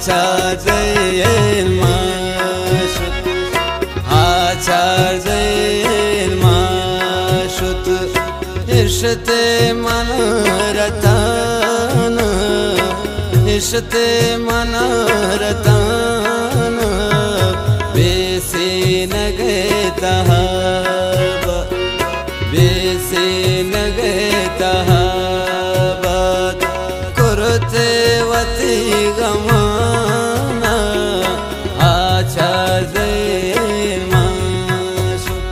Açacağım maşut, açacağım maşut, işte manaratanı, işte manaratanı, besine getahaba, besine getahaba, kurte vati gamana, açacağım maşut.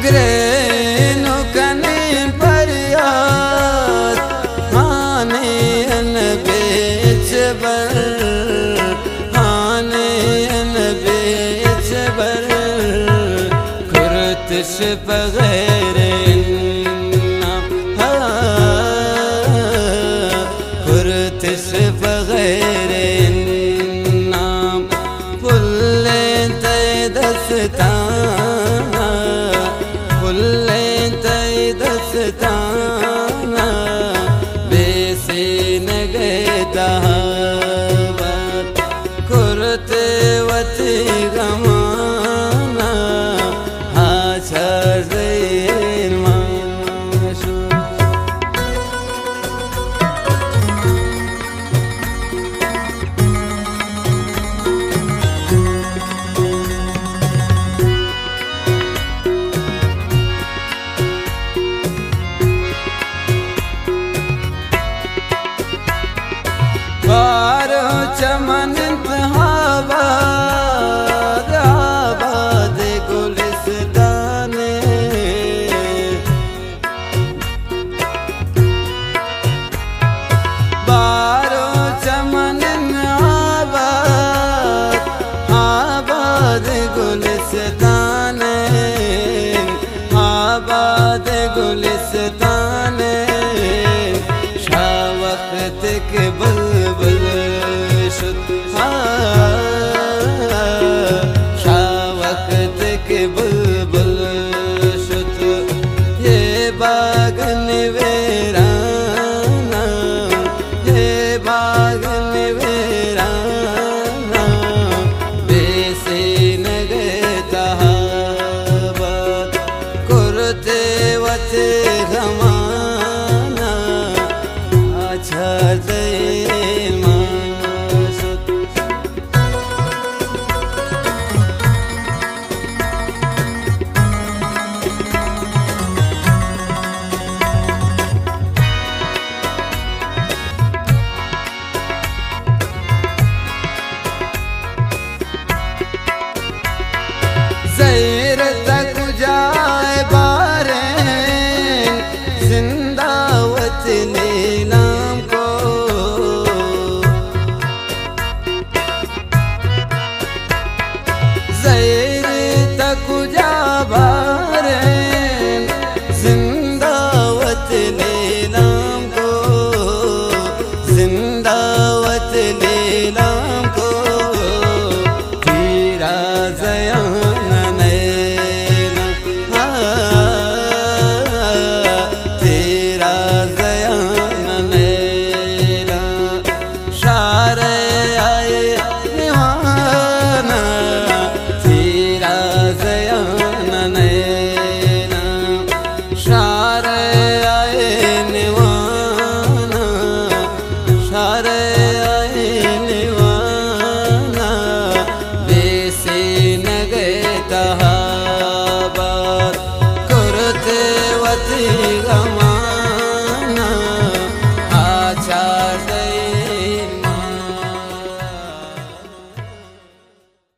Greno kanin paryat hane en beçber, hane en beçber, kurtiş bagherin ha, kurtiş bagherin nam, pullen taydastan, pullen taydastan, besine getahabat, kurte vati gamana, açacağım maşut. बारो चमन इंतहाबाद, आबाद गुलिस्ताने, बारो चमन इंतहाबाद, आबाद गुलिस्ताने, आबाद गुलिस्ताने, शाह वक्त के बुलबुल शुद, शाह वक्त के बुलबुल शुद, ये बागन वेराना, ये बागन वेराना, बेसिन गताहाबाद, कुर्ते वते गमाना, açacağım maşut. Zehirta kucaye baren, zinda vatne naam ko, zehirta kucaye baren, zinda vatne naam ko, zinda vatne naam ko, teera zayan Thank you.